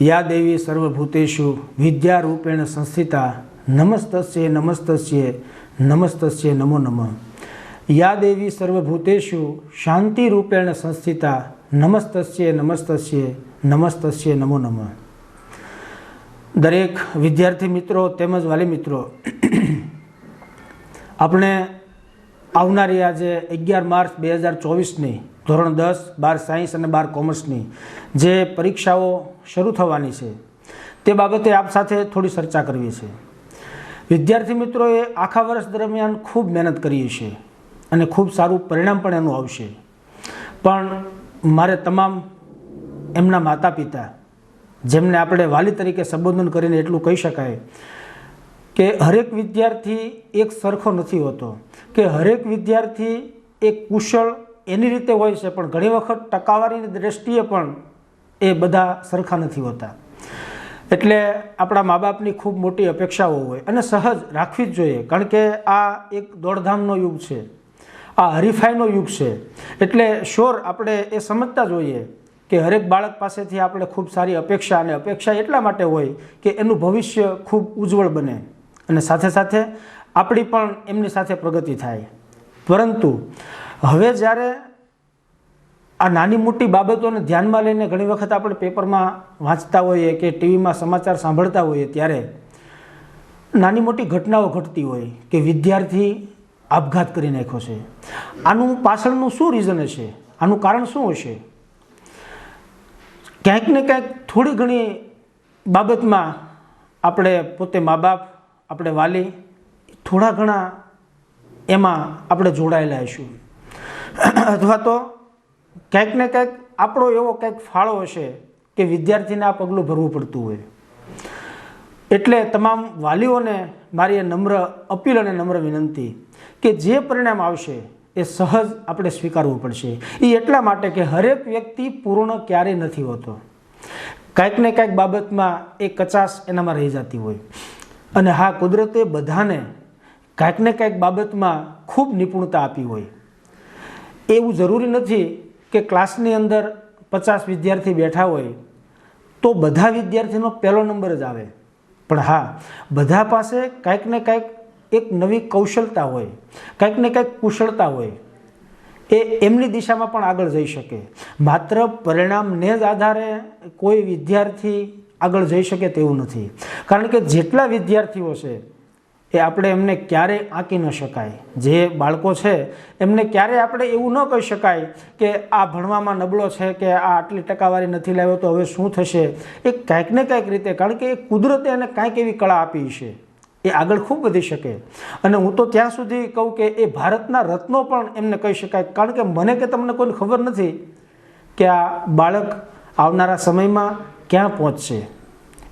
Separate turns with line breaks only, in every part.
या देवी सर्वभूतेषु विद्यारूपेण संस्थिता नमस्तस्ये नमस्तस्ये नमस्तस्ये नमो नमः। या देवी सर्वभूतेषु शांतिरूपेण संस्थिता नमस्तस्ये नमस्तस्ये नमस्तस्ये नमो नमः। दरेक विद्यार्थी मित्रों तेमज वाली मित्रों, આપણે આવનારી આજે 11 માર્ચ 2024ની ધોરણ 10 12 સાયન્સ અને 12 કોમર્સની જે પરીક્ષાઓ શરૂ થવાની છે તે બાબતે આપ સાથે થોડી ચર્ચા કરવી છે। વિદ્યાર્થી મિત્રોએ આખા વર્ષ દરમિયાન ખૂબ મહેનત કરી છે અને ખૂબ સારું પરિણામ પણ એનું આવશે, પણ મારે તમામ એમના માતા પિતા જેમને આપણે વાલી તરીકે સંબોધન કરીને એટલું કહી શકાય કે હરેક વિદ્યાર્થી એક સરખો નથી હોતો, કે હરેક વિદ્યાર્થી એક કુશળ એની રીતે હોય છે, પણ ઘણી વખત ટકાવારીની દ્રષ્ટિએ પણ એ બધા સરખા નથી હોતા। એટલે આપણા મા બાપની ખૂબ મોટી અપેક્ષાઓ હોય અને સહજ રાખવી જ જોઈએ, કારણ કે આ એક દોડધામનો યુગ છે, આ હરીફાઈનો યુગ છે। એટલે શ્યોર આપણે એ સમજતા જોઈએ કે હરેક બાળક પાસેથી આપણે ખૂબ સારી અપેક્ષા, અને અપેક્ષા એટલા માટે હોય કે એનું ભવિષ્ય ખૂબ ઉજ્જવળ બને અને સાથે સાથે આપણી પણ એમની સાથે પ્રગતિ થાય। પરંતુ હવે જ્યારે આ નાની મોટી બાબતોને ધ્યાનમાં લઈને ઘણી વખત આપણે પેપરમાં વાંચતા હોઈએ કે ટીવીમાં સમાચાર સાંભળતા હોઈએ ત્યારે નાની મોટી ઘટનાઓ ઘટતી હોય કે વિદ્યાર્થી આપઘાત કરી નાખ્યો છે। આનું પાછળનું શું રીઝન હશે, આનું કારણ શું હશે? ક્યાંક ને ક્યાંક થોડી ઘણી બાબતમાં આપણે પોતે મા બાપ, આપણે વાલી થોડા ઘણા એમાં આપણે જોડાયેલા હશું, અથવા તો ક્યાંક ને ક્યાંક આપણો એવો કંઈક ફાળો હશે કે વિદ્યાર્થીને આ પગલું ભરવું પડતું હોય। એટલે તમામ વાલીઓને મારી એ નમ્ર અપીલ અને નમ્ર વિનંતી કે જે પરિણામ આવશે એ સહજ આપણે સ્વીકારવું પડશે। એ એટલા માટે કે હરેક વ્યક્તિ પૂર્ણ ક્યારેય નથી હોતો, કાંઈક ને કાંઈક બાબતમાં એ કચાશ એનામાં રહી જતી હોય। અને હા, કુદરતે બધાને કાંઈક ને કાંઈક બાબતમાં ખૂબ નિપુણતા આપી હોય। એવું જરૂરી નથી કે ક્લાસની અંદર 50 વિદ્યાર્થી બેઠા હોય તો બધા વિદ્યાર્થીનો પહેલો નંબર જ આવે, પણ હા, બધા પાસે કાંઈક ને કાંઈક એક નવી કૌશલતા હોય, કાંઈક ને કાંઈક કુશળતા હોય, એ એમની દિશામાં પણ આગળ જઈ શકે। માત્ર પરિણામને જ આધારે કોઈ વિદ્યાર્થી આગળ જઈ શકે તેવું નથી, કારણ કે જેટલા વિદ્યાર્થીઓ છે એ આપણે એમને ક્યારેય આંકી ન શકાય। જે બાળકો છે એમને ક્યારેય આપણે એવું ન કહી શકાય કે આ ભણવામાં નબળો છે કે આ આટલી ટકાવારી નથી લાવ્યો તો હવે શું થશે। એ કાંઈક ને કાંઈક રીતે, કારણ કે એ કુદરતે એને કાંઈક એવી કળા આપી છે, એ આગળ ખૂબ વધી શકે। અને હું તો ત્યાં સુધી કહું કે એ ભારતના રત્નો પણ એમને કહી શકાય, કારણ કે મને કે તમને કોઈને ખબર નથી કે આ બાળક આવનારા સમયમાં ક્યાં પહોંચશે।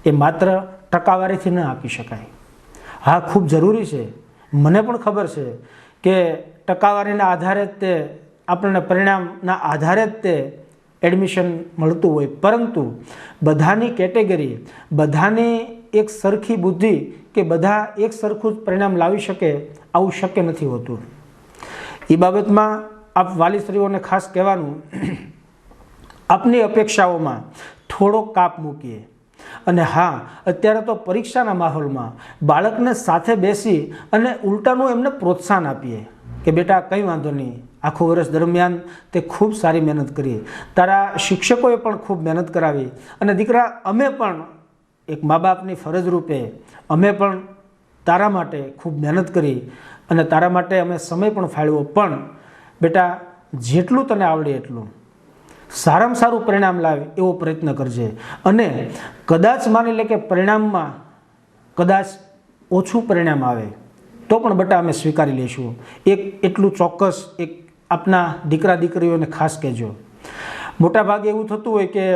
એ માત્ર ટકાવારીથી ન આપી શકાય। હા, ખૂબ જરૂરી છે, મને પણ ખબર છે કે ટકાવારીના આધારે જ તે આપણને પરિણામના આધારે જ તે એડમિશન મળતું હોય, પરંતુ બધાની કેટેગરી, બધાની એક સરખી બુદ્ધિ કે બધા એક સરખું જ પરિણામ લાવી શકે આવું શક્ય નથી હોતું। એ બાબતમાં આપ વાલીશ્રીઓને ખાસ કહેવાનું, આપની અપેક્ષાઓમાં થોડો કાપ મૂકીએ। અને હા, અત્યારે તો પરીક્ષાના માહોલમાં બાળકને સાથે બેસી અને ઉલટાનું એમને પ્રોત્સાહન આપીએ કે બેટા કંઈ વાંધો નહીં, આખું વર્ષ દરમિયાન તે ખૂબ સારી મહેનત કરી, તારા શિક્ષકોએ પણ ખૂબ મહેનત કરાવી, અને દીકરા અમે પણ એક મા બાપની ફરજ રૂપે અમે પણ તારા માટે ખૂબ મહેનત કરી અને તારા માટે અમે સમય પણ ફાળવ્યો, પણ બેટા જેટલું તને આવડે એટલું સારામાં સારું પરિણામ લાવે એવો પ્રયત્ન કરજે। અને કદાચ માની લે કે પરિણામમાં કદાચ ઓછું પરિણામ આવે તો પણ બેટા અમે સ્વીકારી લઈશું, એક એટલું ચોક્કસ એક આપના દીકરા દીકરીઓને ખાસ કહેજો। મોટાભાગે એવું થતું હોય કે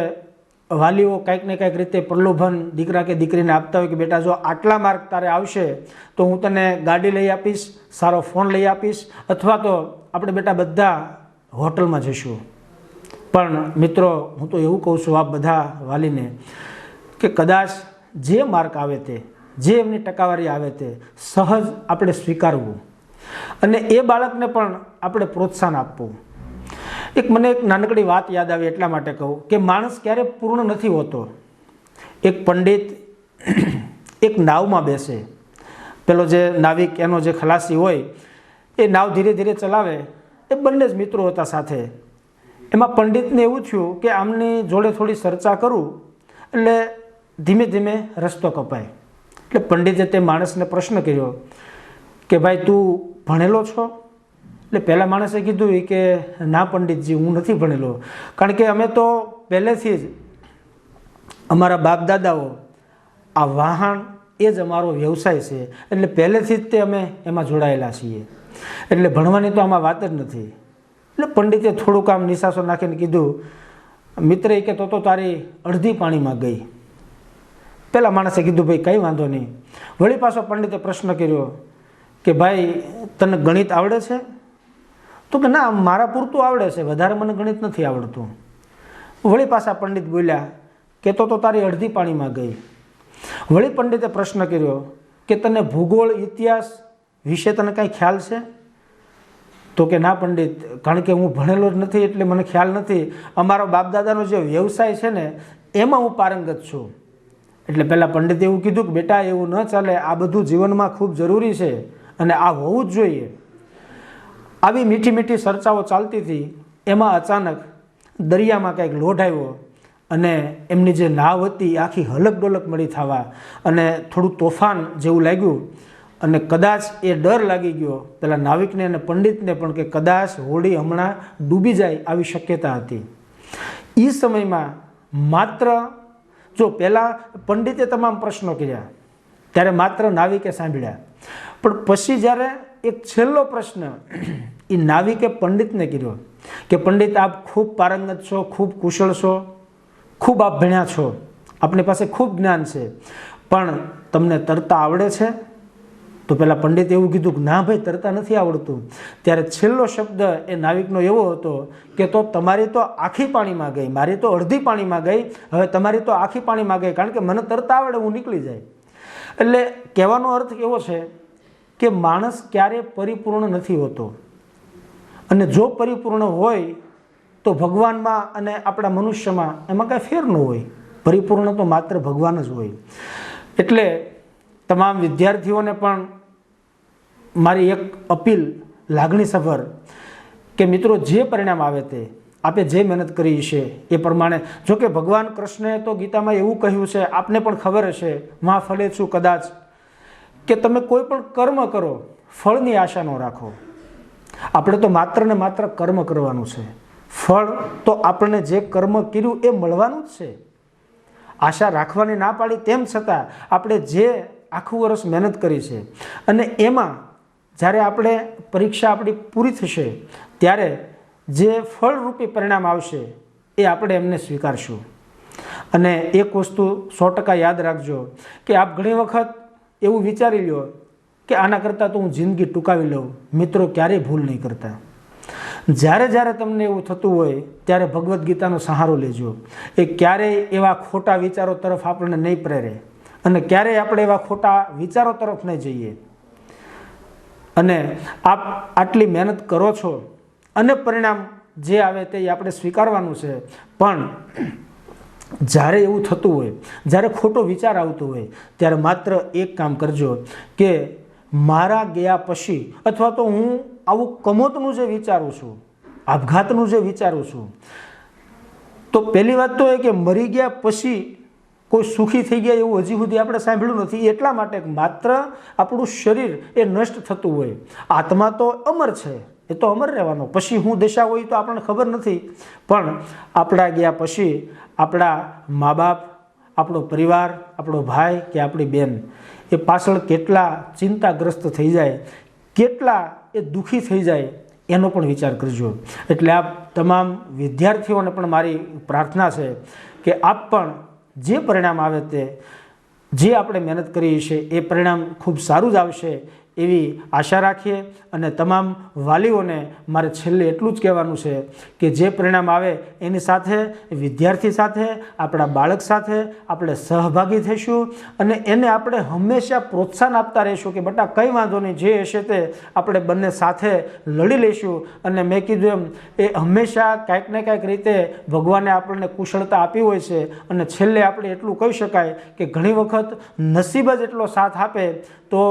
વાલીઓ કાંઈક ને કાંઈક રીતે પ્રલોભન દીકરા કે દીકરીને આપતા હોય કે બેટા જો આટલા માર્ક તારે આવશે તો હું તને ગાડી લઈ આપીશ, સારો ફોન લઈ આપીશ, અથવા તો આપણે બેટા બધા હોટલમાં જઈશું। પણ મિત્રો, હું તો એવું કહું છું આપ બધા વાલીને કે કદાચ જે માર્ક આવે તે, જે એમની ટકાવારી આવે તે સહજ આપણે સ્વીકારવું અને એ બાળકને પણ આપણે પ્રોત્સાહન આપવું। એક મને એક નાનકડી વાત યાદ આવી એટલા માટે કહું કે માણસ ક્યારે પૂર્ણ નથી હોતો, એક પંડિત એક નાવમાં બેસે, પેલો જે નાવિક એનો જે ખલાસી હોય એ નાવ ધીરે ધીરે ચલાવે, એ બંને જ મિત્રો હતા સાથે. એમાં પંડિતને એવું થયું કે આમની જોડે થોડી ચર્ચા કરું એટલે ધીમે ધીમે રસ્તો કપાય. એટલે પંડિતે તે માણસને પ્રશ્ન કર્યો કે ભાઈ તું ભણેલો છો? એટલે પહેલાં માણસે કીધું કે ના પંડિતજી, હું નથી ભણેલો, કારણ કે અમે તો પહેલેથી જ અમારા બાપ દાદાઓ આ વાહન એ જ અમારો વ્યવસાય છે, એટલે પહેલેથી જ તે અમે એમાં જોડાયેલા છીએ, એટલે ભણવાની તો આમાં વાત જ નથી. એટલે પંડિતે થોડુંક આમ નિશાસો નાખીને કીધું, મિત્રે કે તો તારી અડધી પાણીમાં ગઈ. પેલા માણસે કીધું ભાઈ કંઈ વાંધો નહીં. વળી પાછો પંડિતે પ્રશ્ન કર્યો કે ભાઈ તને ગણિત આવડે છે? તો કે ના, મારા પૂરતું આવડે છે, વધારે મને ગણિત નથી આવડતું. વળી પાછા પંડિત બોલ્યા કે તો તારી અડધી પાણીમાં ગઈ. વળી પંડિતે પ્રશ્ન કર્યો કે તને ભૂગોળ ઇતિહાસ વિશે તને કાંઈ ખ્યાલ છે? તો કે ના પંડિત, કારણ કે હું ભણેલો જ નથી એટલે મને ખ્યાલ નથી. અમારો બાપદાદાનો જે વ્યવસાય છે ને એમાં હું પારંગત છું. એટલે પહેલાં પંડિતે એવું કીધું કે બેટા એવું ન ચાલે, આ બધું જીવનમાં ખૂબ જરૂરી છે અને આ હોવું જ જોઈએ. આવી મીઠી મીઠી ચર્ચાઓ ચાલતી હતી. એમાં અચાનક દરિયામાં કંઈક લોઢ આવ્યો અને એમની જે નાવ હતી આખી હલક ડોલક મળી થવા અને થોડું તોફાન જેવું લાગ્યું અને કદાચ એ ડર લાગી ગયો પેલા નાવિકને અને પંડિતને પણ કે કદાચ હોડી હમણાં ડૂબી જાય આવી શક્યતા હતી. એ સમયમાં માત્ર જો પહેલાં પંડિતે તમામ પ્રશ્નો કર્યા ત્યારે માત્ર નાવિકે સાંભળ્યા, પણ પછી જ્યારે એક છેલ્લો પ્રશ્ન એ નાવિકે પંડિતને કર્યો કે પંડિત આપ ખૂબ પારંગત છો, ખૂબ કુશળ છો, ખૂબ આપ ભણ્યા છો, આપણી પાસે ખૂબ જ્ઞાન છે, પણ તમને તરતા આવડે છે? તો પેલા પંડિતે એવું કીધું કે ના ભાઈ તરતા નથી આવડતું. ત્યારે છેલ્લો શબ્દ એ નાવિકનો એવો હતો કે તો તમારી તો આખી પાણીમાં ગઈ, મારી તો અડધી પાણીમાં ગઈ, હવે તમારી તો આખી પાણીમાં ગઈ, કારણ કે મને તરતા આવડે, હું નીકળી જાય. એટલે કહેવાનો અર્થ એવો છે કે માણસ ક્યારે પરિપૂર્ણ નથી હોતો, અને જો પરિપૂર્ણ હોય તો ભગવાનમાં અને આપણા મનુષ્યમાં એમાં કાંઈ ફેર ન હોય. પરિપૂર્ણ તો માત્ર ભગવાન જ હોય. એટલે તમામ વિદ્યાર્થીઓને પણ મારી એક અપીલ લાગણીસભર કે મિત્રો જે પરિણામ આવે તે આપે જે મહેનત કરી છે એ પ્રમાણે, જોકે ભગવાન કૃષ્ણએ તો ગીતામાં એવું કહ્યું છે, આપને પણ ખબર હશે, માં ફલે છું કદાચ, કે તમે કોઈ પણ કર્મ કરો ફળની આશા ન રાખો. આપણે તો માત્ર ને માત્ર કર્મ કરવાનું છે, ફળ તો આપણને જે કર્મ કર્યું એ મળવાનું જ છે. આશા રાખવાની ના પાડી તેમ છતાં આપણે જે આખું વર્ષ મહેનત કરી છે અને એમાં જ્યારે આપણે પરીક્ષા આપણી પૂરી થશે ત્યારે જે ફળરૂપી પરિણામ આવશે એ આપણે એમને સ્વીકારશું. અને એક વસ્તુ 100% યાદ રાખજો કે આપ ઘણી વખત એવું વિચારી લો કે આના કરતાં તો હું જિંદગી ટૂંકાવી લઉં. મિત્રો ક્યારેય ભૂલ નહીં કરતા. જ્યારે જ્યારે તમને એવું થતું હોય ત્યારે ભગવદ્ ગીતાનો સહારો લેજો. એ ક્યારેય એવા ખોટા વિચારો તરફ આપણને નહીં પ્રેરે અને ક્યારેય આપણે એવા ખોટા વિચારો તરફ નહીં જઈએ. અને આપ આટલી મહેનત કરો છો અને પરિણામ જે આવે તે આપણે સ્વીકારવાનું છે, પણ જ્યારે એવું થતું હોય, જ્યારે ખોટો વિચાર આવતો હોય ત્યારે માત્ર એક કામ કરજો કે મારા ગયા પછી, અથવા તો હું આવું કમોતનું જે વિચારું છું, આપઘાતનું જે વિચારું છું, તો પહેલી વાત તો એ કે મરી ગયા પછી કોઈ સુખી થઈ ગયા એવું હજી સુધી આપણે સાંભળ્યું નથી. એટલા માટે માત્ર આપણું શરીર એ નષ્ટ થતું હોય, આત્મા તો અમર છે, એ તો અમર રહેવાનો. પછી હું દશા હોય તો આપણને ખબર નથી, પણ આપણા ગયા પછી આપણા મા બાપ, આપણો પરિવાર, આપણો ભાઈ કે આપણી બેન એ પાછળ કેટલા ચિંતાગ્રસ્ત થઈ જાય, કેટલા એ દુઃખી થઈ જાય એનો પણ વિચાર કરજો. એટલે આપ તમામ વિદ્યાર્થીઓને પણ મારી પ્રાર્થના છે કે આપ પણ જે પરિણામ આવે તે, જે આપણે મહેનત કરીએ છીએ એ પરિણામ ખૂબ સારું જ આવશે એવી આશા રાખીએ અને તમામ વાલીઓને મારે છેલ્લે એટલું જ કહેવાનું છે કે જે પરિણામ આવે એની સાથે વિદ્યાર્થી સાથે આપણા બાળક સાથે આપણે સહભાગી થઈશું અને એને આપણે હંમેશા પ્રોત્સાહન આપતા રહીશું કે બેટા કંઈ વાંધો નહીં, જે હશે તે આપણે બંને સાથે લડી લઈશું. અને મેં કીધું એમ એ હંમેશા કાંઈક ને કાંઈક રીતે ભગવાને આપણને કુશળતા આપી હોય છે અને છેલ્લે આપણે એટલું કહી શકાય કે ઘણી વખત નસીબ જ એટલો સાથ આપે તો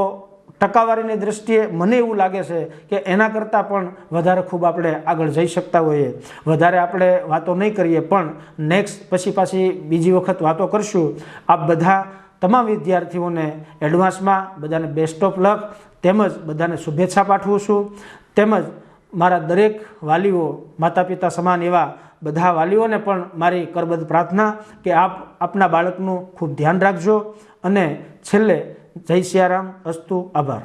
ટકાવારીની દૃષ્ટિએ મને એવું લાગે છે કે એના કરતાં પણ વધારે ખૂબ આપણે આગળ જઈ શકતા હોઈએ. વધારે આપણે વાતો નહીં કરીએ પણ નેક્સ્ટ પાછી બીજી વખત વાતો કરશું. આપ બધા તમામ વિદ્યાર્થીઓને એડવાન્સમાં બધાને બેસ્ટ ઓફ લક તેમજ બધાને શુભેચ્છા પાઠવું છું. તેમજ મારા દરેક વાલીઓ માતા પિતા સમાન એવા બધા વાલીઓને પણ મારી કરબદ્ધ પ્રાર્થના કે આપ આપના બાળકનું ખૂબ ધ્યાન રાખજો. અને છેલ્લે જય સિયારામ, અસ્તુ, આભાર.